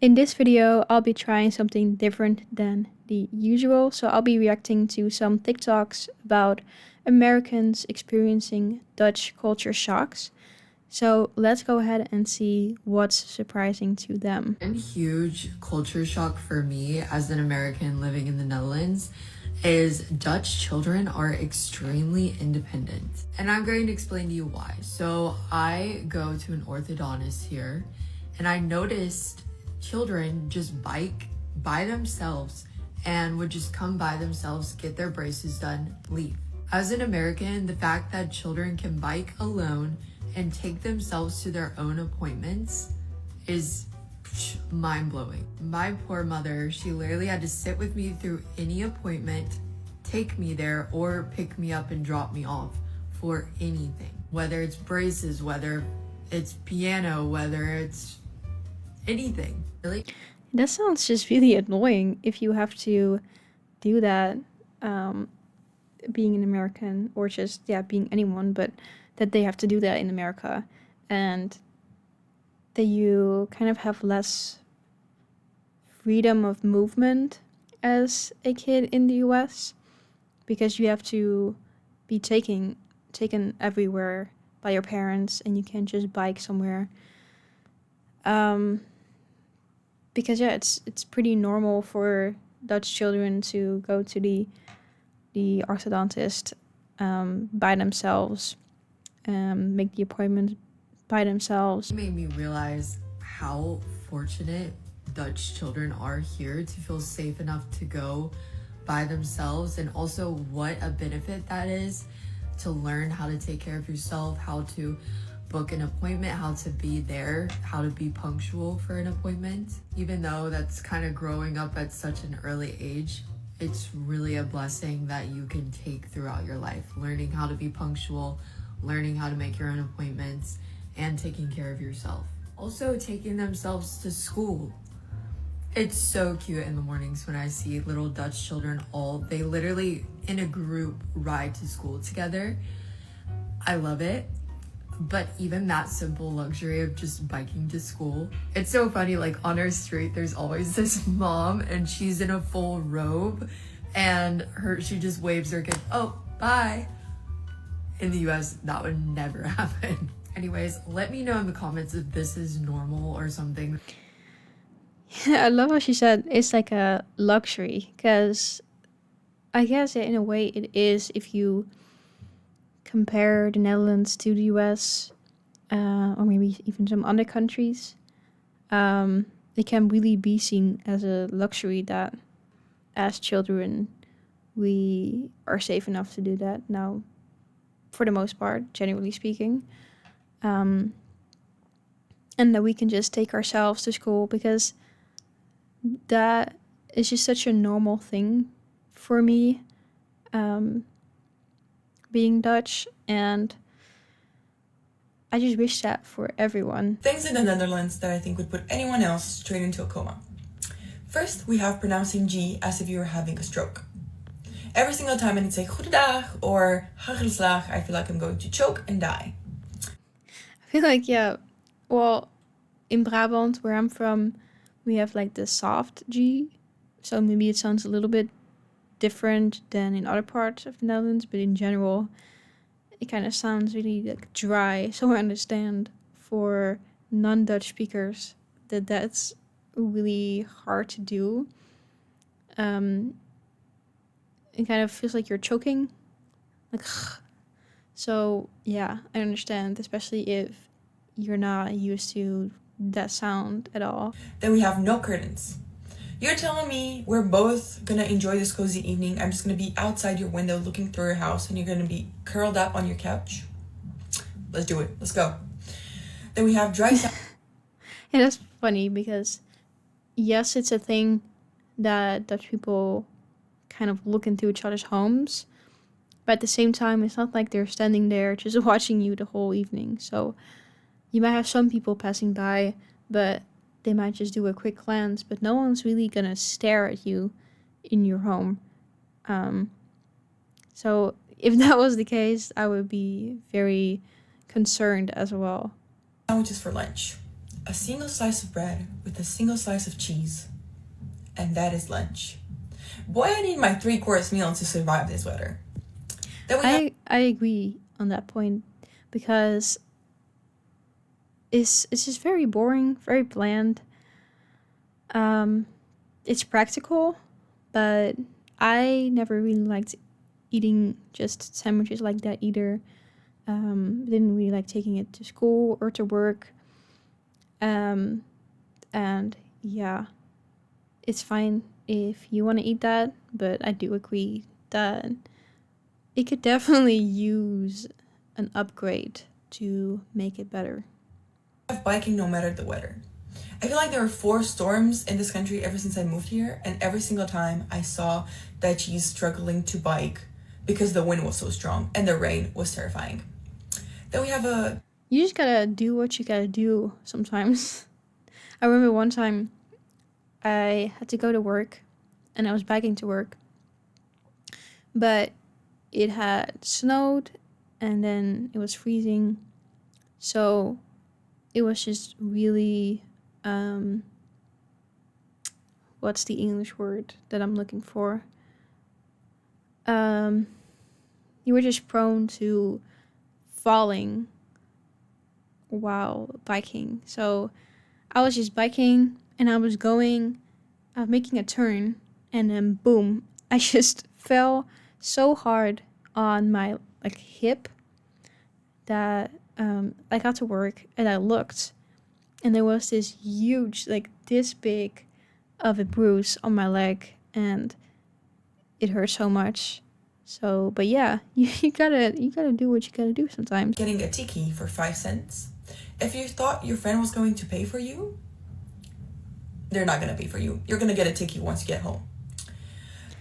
In this video, I'll be trying something different than the usual. So I'll be reacting to some TikToks about Americans experiencing Dutch culture shocks. So let's go ahead and see what's surprising to them. A huge culture shock for me as an American living in the Netherlands is Dutch children are extremely independent. And I'm going to explain to you why. So I go to an orthodontist here and I noticed children just bike by themselves and would just come by themselves, get their braces done, leave. As an American, the fact that children can bike alone and take themselves to their own appointments is mind-blowing. My poor mother, she literally had to sit with me through any appointment, take me there, or pick me up and drop me off for anything. Whether it's braces, whether it's piano, whether it's anything. Really? That sounds just really annoying if you have to do that, being an American, or just, being anyone, but that they have to do that in America. And that you kind of have less freedom of movement as a kid in the US because you have to be taken everywhere by your parents and you can't just bike somewhere. Because it's pretty normal for Dutch children to go to the orthodontist by themselves, make the appointment by themselves. It made me realize how fortunate Dutch children are here to feel safe enough to go by themselves, and also what a benefit that is to learn how to take care of yourself, how to book an appointment, how to be there, how to be punctual for an appointment. Even though that's kind of growing up at such an early age, it's really a blessing that you can take throughout your life, learning how to be punctual, learning how to make your own appointments, and taking care of yourself. Also taking themselves to school. It's so cute in the mornings when I see little Dutch children they literally in a group ride to school together. I love it. But even that simple luxury of just biking to school. It's so funny, like on our street, there's always this mom and she's in a full robe and she just waves her kid, oh, bye. In the US, that would never happen. Anyways, let me know in the comments if this is normal or something. I love how she said it's like a luxury, because I guess in a way it is if you compare the Netherlands to the US, or maybe even some other countries. It can really be seen as a luxury that as children we are safe enough to do that now, for the most part, generally speaking. And that we can just take ourselves to school, because that is just such a normal thing for me, being Dutch, and I just wish that for everyone. Things in the Netherlands that I think would put anyone else straight into a coma. First, we have pronouncing G as if you were having a stroke. Every single time I need to say goedendag or hagelslag, I feel like I'm going to choke and die. I feel like, well, in Brabant, where I'm from, we have like the soft G, so maybe it sounds a little bit different than in other parts of the Netherlands, but in general, it kind of sounds really like dry. So I understand for non-Dutch speakers that that's really hard to do. It kind of feels like you're choking, like. So yeah, I understand, especially if you're not used to that sound at all. Then we have no curtains. You're telling me we're both gonna enjoy this cozy evening. I'm just gonna be outside your window looking through your house and you're gonna be curled up on your couch. Let's do it. Let's go. Then we have dry sound. And that's funny because, yes, it's a thing that Dutch people kind of look into each other's homes, but at the same time, it's not like they're standing there just watching you the whole evening. So you might have some people passing by, but they might just do a quick glance, but no one's really gonna stare at you in your home. So if that was the case, I would be very concerned as well. Sandwiches for lunch. a single slice of bread with a single slice of cheese, and that is lunch. Boy, I need my 3-course meal to survive this weather. Then we have I agree on that point because it's just very boring, very bland. It's practical, but I never really liked eating just sandwiches like that either. Didn't really like taking it to school or to work. And yeah, it's fine if you want to eat that, but I do agree that it could definitely use an upgrade to make it better. biking no matter the weather. I feel like there were 4 storms in this country ever since I moved here, and every single time I saw Dutchies struggling to bike because the wind was so strong and the rain was terrifying. Then we have a You just gotta do what you gotta do sometimes. I remember one time I had to go to work and I was biking to work, but it had snowed and then it was freezing. So it was just really, what's the English word that I'm looking for? You were just prone to falling while biking. So I was just biking and I was making a turn, and then boom, I just fell so hard on my hip that I got to work and I looked, and there was this huge, this big of a bruise on my leg, and it hurt so much. So, but yeah, you gotta do what you gotta do sometimes. getting a tiki for 5 cents. If you thought your friend was going to pay for you, they're not gonna pay for you. You're gonna get a tiki once you get home.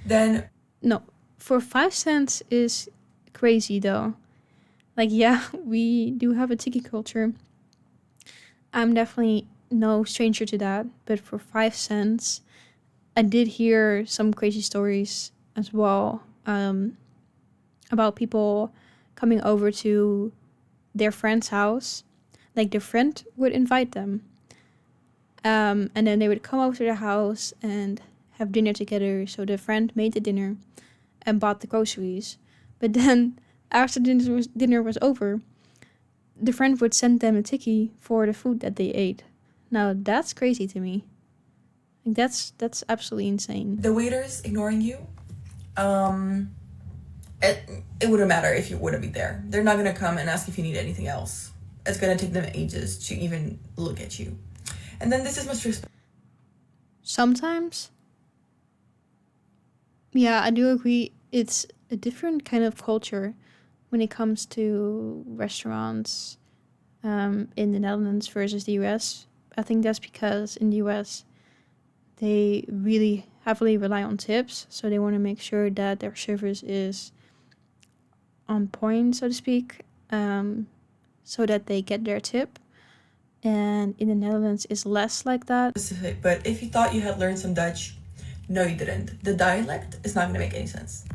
Then No, for 5 cents is crazy though. Yeah, we do have a tiki culture. I'm definitely no stranger to that, but for 5 cents, I did hear some crazy stories as well, about people coming over to their friend's house. Their friend would invite them, and then they would come over to the house and have dinner together. So the friend made the dinner and bought the groceries. But then after dinner was over, the friend would send them a tiki for the food that they ate. Now that's crazy to me. That's absolutely insane. the waiters ignoring you, it wouldn't matter if you wouldn't be there. They're not gonna come and ask if you need anything else. It's gonna take them ages to even look at you. And then this is much respect. Sometimes, yeah, I do agree. It's a different kind of culture when it comes to restaurants, in the Netherlands versus the US. I think that's because in the US, they really heavily rely on tips. So they want to make sure that their service is on point, so to speak, so that they get their tip. And in the Netherlands, it's less like that. Specific, but if you thought you had learned some Dutch, no, you didn't. The dialect is not going to make any sense.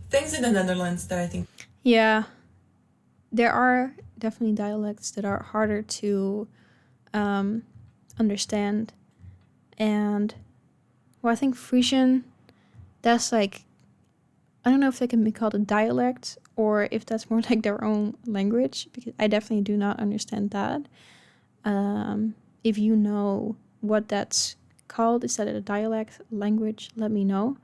Things in the Netherlands that I think Yeah, there are definitely dialects that are harder to understand. And well, I think Frisian, that's I don't know if they can be called a dialect or if that's more like their own language, because I definitely do not understand that. If you know what that's called, is that a dialect language? Let me know.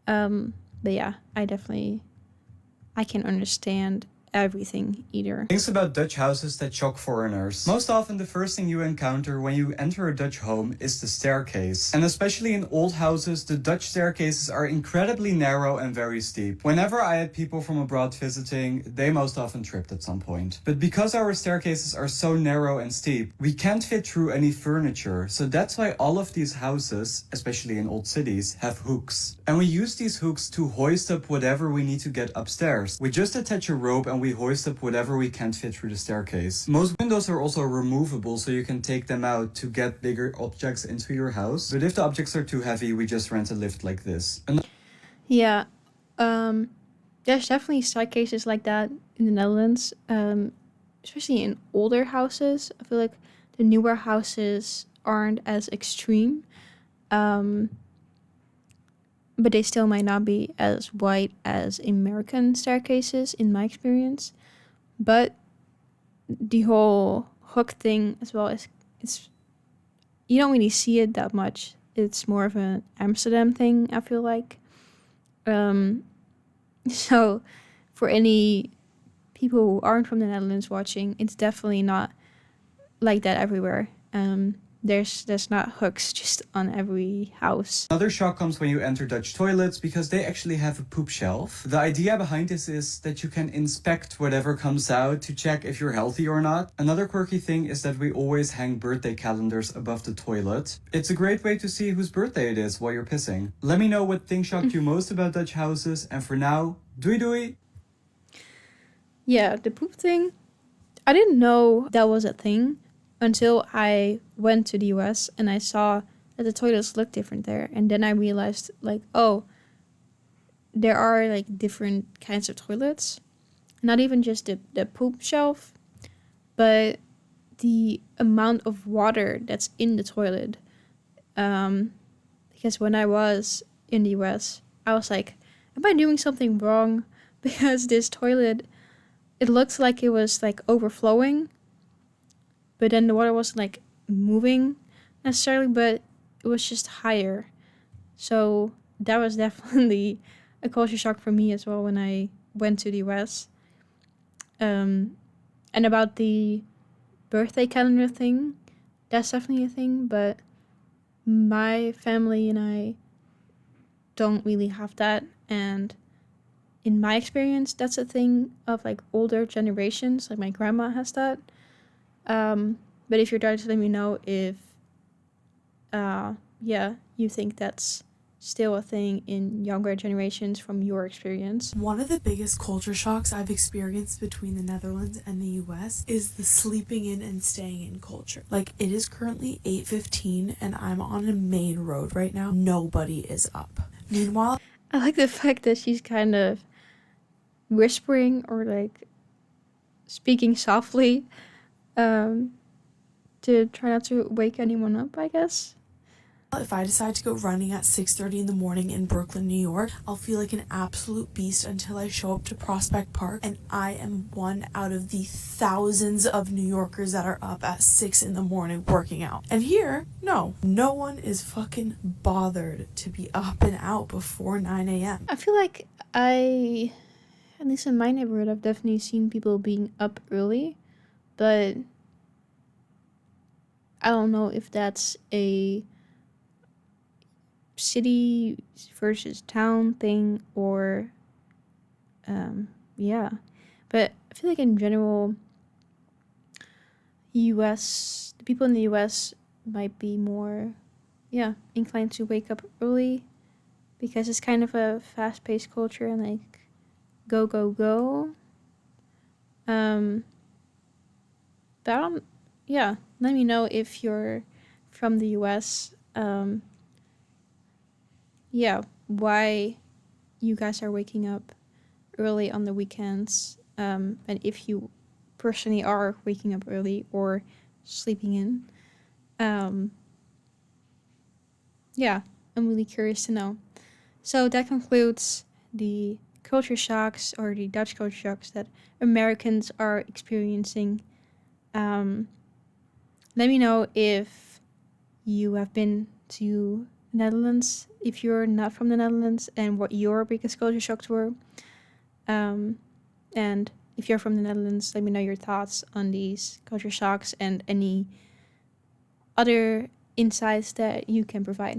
But yeah, I can understand everything either. Things about Dutch houses that shock foreigners. Most often the first thing you encounter when you enter a Dutch home is the staircase. And especially in old houses, the Dutch staircases are incredibly narrow and very steep. Whenever I had people from abroad visiting, they most often tripped at some point. But because our staircases are so narrow and steep, we can't fit through any furniture. So that's why all of these houses, especially in old cities, have hooks. And we use these hooks to hoist up whatever we need to get upstairs. We just attach a rope and we hoist up whatever we can't fit through the staircase. Most windows are also removable, so you can take them out to get bigger objects into your house. But if the objects are too heavy, we just rent a lift like this. Yeah, there's definitely staircases like that in the Netherlands, especially in older houses. I feel like the newer houses aren't as extreme, but they still might not be as wide as American staircases in my experience. But the whole hook thing as well is, it's, you don't really see it that much. It's more of an Amsterdam thing, I feel like. So for any people who aren't from the Netherlands watching, it's definitely not like that everywhere. There's not hooks just on every house. Another shock comes when you enter Dutch toilets because they actually have a poop shelf. The idea behind this is that you can inspect whatever comes out to check if you're healthy or not. Another quirky thing is that we always hang birthday calendars above the toilet. It's a great way to see whose birthday it is while you're pissing. Let me know what thing shocked you most about Dutch houses, and for now, doei doei! Yeah, the poop thing, I didn't know that was a thing until I went to the US and I saw that the toilets look different there. And then I realized, like, oh, there are like different kinds of toilets. Not even just the poop shelf, but the amount of water that's in the toilet. Because when I was in the US, I was like, am I doing something wrong? Because this toilet, it looked like it was like overflowing, but then the water wasn't like moving necessarily, but it was just higher. So that was definitely a culture shock for me as well when I went to the US. And about the birthday calendar thing, that's definitely a thing, but my family and I don't really have that. And in my experience, that's a thing of like older generations. Like my grandma has that. But if you're trying to let me know if, you think that's still a thing in younger generations from your experience. One of the biggest culture shocks I've experienced between the Netherlands and the US is the sleeping in and staying in culture. Like, it is currently 8:15 and I'm on a main road right now. Nobody is up. Meanwhile, I like the fact that she's kind of whispering or like speaking softly to try not to wake anyone up, I guess. if I decide to go running at 6:30 in the morning in Brooklyn, New York, I'll feel like an absolute beast until I show up to Prospect Park, and I am one out of the thousands of New Yorkers that are up at 6 in the morning working out. And here, no one is fucking bothered to be up and out before 9 a.m. I feel like at least in my neighborhood, I've definitely seen people being up early, but I don't know if that's a city versus town thing or but I feel like in general the people in the US might be more inclined to wake up early because it's kind of a fast-paced culture and like go but let me know if you're from the US why you guys are waking up early on the weekends, and if you personally are waking up early or sleeping in. I'm really curious to know. So that concludes the culture shocks or the Dutch culture shocks that Americans are experiencing. Let me know if you have been to Netherlands, if you're not from the Netherlands, and what your biggest culture shocks were. And if you're from the Netherlands, let me know your thoughts on these culture shocks and any other insights that you can provide.